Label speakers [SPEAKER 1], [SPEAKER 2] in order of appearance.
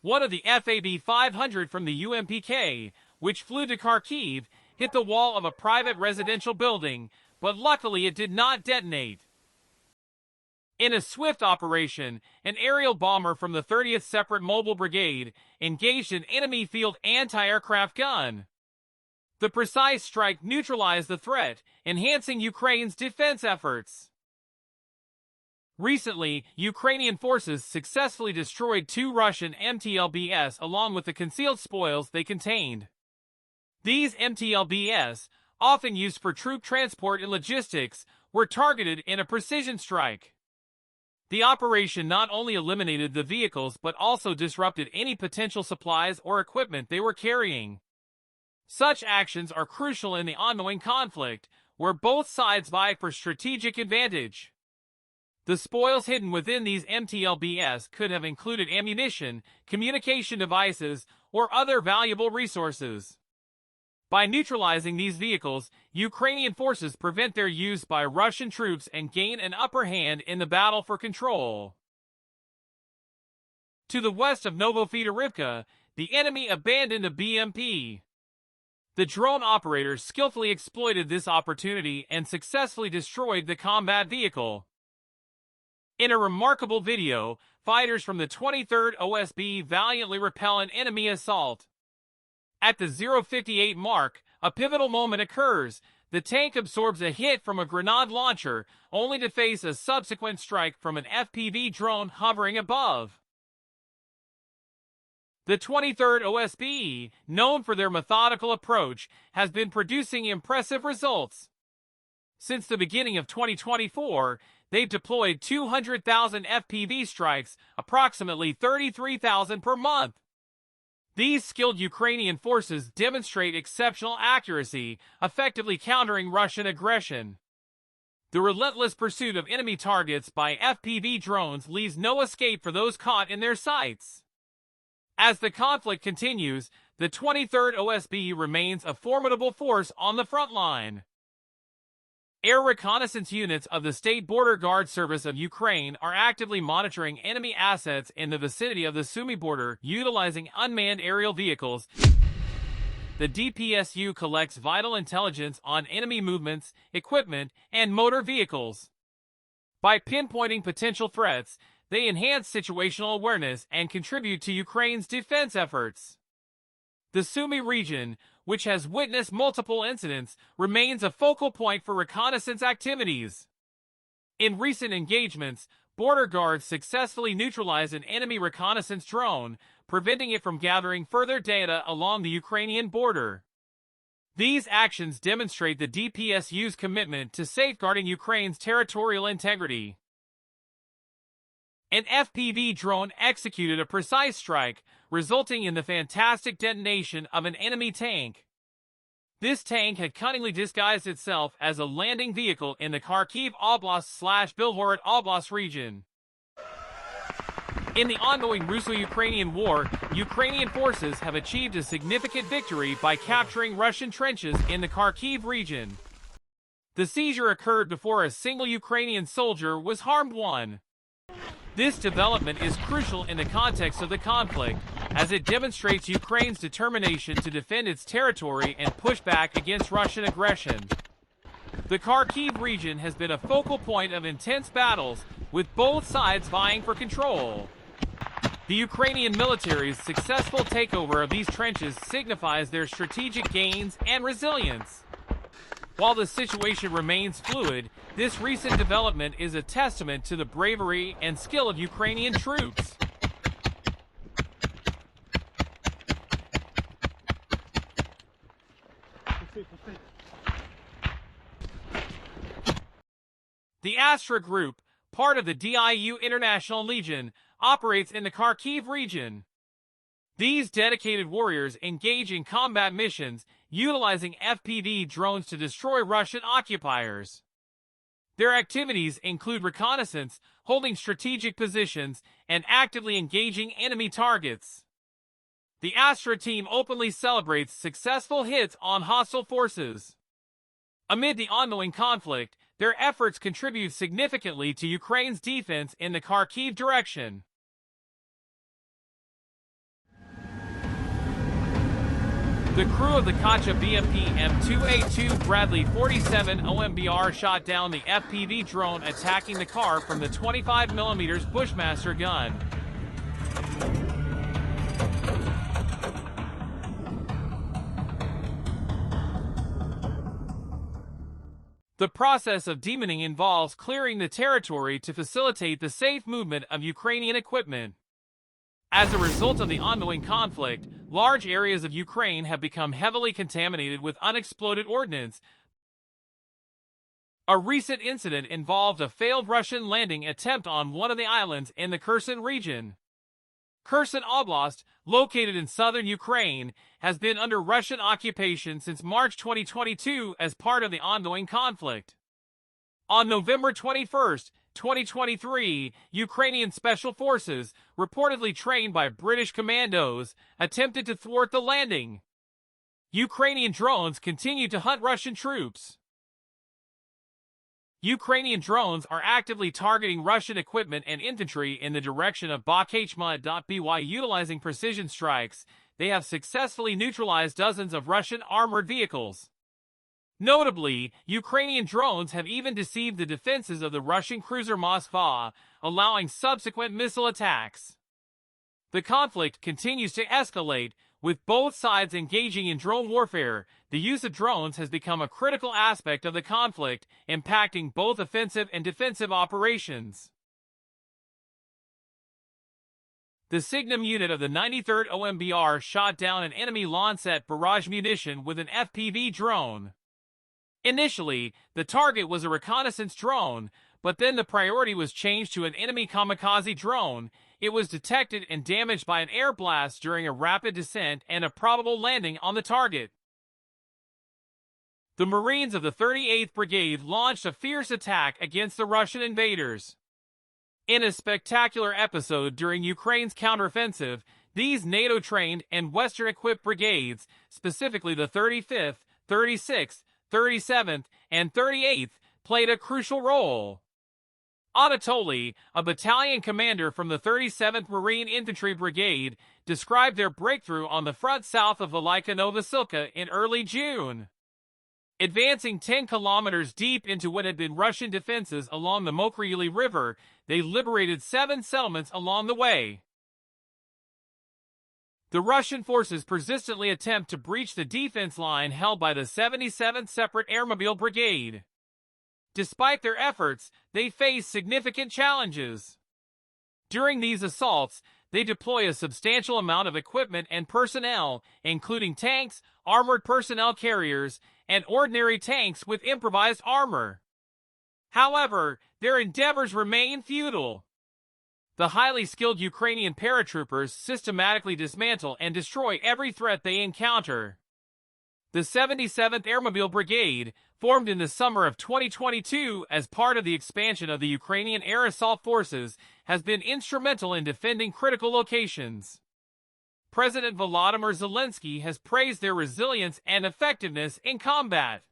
[SPEAKER 1] One of the FAB-500 from the UMPK, which flew to Kharkiv, hit the wall of a private residential building, but luckily it did not detonate. In a swift operation, an aerial bomber from the 30th Separate Mobile Brigade engaged an enemy field anti-aircraft gun. The precise strike neutralized the threat, enhancing Ukraine's defense efforts. Recently, Ukrainian forces successfully destroyed 2 Russian MTLBs along with the concealed spoils they contained. These MTLBs, often used for troop transport and logistics, were targeted in a precision strike. The operation not only eliminated the vehicles but also disrupted any potential supplies or equipment they were carrying. Such actions are crucial in the ongoing conflict, where both sides vie for strategic advantage. The spoils hidden within these MTLBs could have included ammunition, communication devices, or other valuable resources. By neutralizing these vehicles, Ukrainian forces prevent their use by Russian troops and gain an upper hand in the battle for control. To the west of Novofedorivka, the enemy abandoned a BMP. The drone operators skillfully exploited this opportunity and successfully destroyed the combat vehicle. In a remarkable video, fighters from the 23rd OSB valiantly repel an enemy assault. At the 0:58 mark, a pivotal moment occurs. The tank absorbs a hit from a grenade launcher, only to face a subsequent strike from an FPV drone hovering above. The 23rd OSB, known for their methodical approach, has been producing impressive results. Since the beginning of 2024, they've deployed 200,000 FPV strikes, approximately 33,000 per month. These skilled Ukrainian forces demonstrate exceptional accuracy, effectively countering Russian aggression. The relentless pursuit of enemy targets by FPV drones leaves no escape for those caught in their sights. As the conflict continues, the 23rd OSB remains a formidable force on the front line. Air reconnaissance units of the State Border Guard Service of Ukraine are actively monitoring enemy assets in the vicinity of the Sumy border, utilizing unmanned aerial vehicles. The DPSU collects vital intelligence on enemy movements, equipment, and motor vehicles. By pinpointing potential threats, they enhance situational awareness and contribute to Ukraine's defense efforts. The Sumy region, which has witnessed multiple incidents, remains a focal point for reconnaissance activities. In recent engagements, border guards successfully neutralized an enemy reconnaissance drone, preventing it from gathering further data along the Ukrainian border. These actions demonstrate the DPSU's commitment to safeguarding Ukraine's territorial integrity. An FPV drone executed a precise strike, resulting in the fantastic detonation of an enemy tank. This tank had cunningly disguised itself as a landing vehicle in the Kharkiv Oblast/Belgorod Oblast region. In the ongoing Russo-Ukrainian war, Ukrainian forces have achieved a significant victory by capturing Russian trenches in the Kharkiv region. The seizure occurred before a single Ukrainian soldier was harmed. This development is crucial in the context of the conflict, as it demonstrates Ukraine's determination to defend its territory and push back against Russian aggression. The Kharkiv region has been a focal point of intense battles, with both sides vying for control. The Ukrainian military's successful takeover of these trenches signifies their strategic gains and resilience. While the situation remains fluid, this recent development is a testament to the bravery and skill of Ukrainian troops. The Astra Group, part of the DIU International Legion, operates in the Kharkiv region. These dedicated warriors engage in combat missions, utilizing FPV drones to destroy Russian occupiers. Their activities include reconnaissance, holding strategic positions, and actively engaging enemy targets. The Astra team openly celebrates successful hits on hostile forces. Amid the ongoing conflict, their efforts contribute significantly to Ukraine's defense in the Kharkiv direction. The crew of the Kacha BMP M2A2 Bradley 47 OMBR shot down the FPV drone attacking the car from the 25mm Bushmaster gun. The process of demining involves clearing the territory to facilitate the safe movement of Ukrainian equipment. As a result of the ongoing conflict, large areas of Ukraine have become heavily contaminated with unexploded ordnance. A recent incident involved a failed Russian landing attempt on one of the islands in the Kherson region. Kherson Oblast, located in southern Ukraine, has been under Russian occupation since March 2022 as part of the ongoing conflict. On November 21, 2023, Ukrainian special forces, reportedly trained by British commandos, attempted to thwart the landing. Ukrainian drones continue to hunt Russian troops. Ukrainian drones are actively targeting Russian equipment and infantry in the direction of Bakhmut.by utilizing precision strikes. They have successfully neutralized dozens of Russian armored vehicles. Notably, Ukrainian drones have even deceived the defenses of the Russian cruiser Moskva, allowing subsequent missile attacks. The conflict continues to escalate, with both sides engaging in drone warfare. The use of drones has become a critical aspect of the conflict, impacting both offensive and defensive operations. The Signum unit of the 93rd OMBR shot down an enemy Lancet barrage munition with an FPV drone. Initially, the target was a reconnaissance drone, but then the priority was changed to an enemy kamikaze drone. It was detected and damaged by an air blast during a rapid descent and a probable landing on the target. The Marines of the 38th Brigade launched a fierce attack against the Russian invaders. In a spectacular episode during Ukraine's counteroffensive, these NATO-trained and Western-equipped brigades, specifically the 35th, 36th, 37th, and 38th, played a crucial role. Anatoly, a battalion commander from the 37th Marine Infantry Brigade, described their breakthrough on the front south of Velika Novosilka in early June. Advancing 10 kilometers deep into what had been Russian defenses along the Mokryuli River, they liberated 7 settlements along the way. The Russian forces persistently attempt to breach the defense line held by the 77th Separate Airmobile Brigade. Despite their efforts, they face significant challenges. During these assaults, they deploy a substantial amount of equipment and personnel, including tanks, armored personnel carriers, and ordinary tanks with improvised armor. However, their endeavors remain futile. The highly skilled Ukrainian paratroopers systematically dismantle and destroy every threat they encounter. The 77th Airmobile Brigade, formed in the summer of 2022 as part of the expansion of the Ukrainian air assault forces, has been instrumental in defending critical locations. President Volodymyr Zelensky has praised their resilience and effectiveness in combat.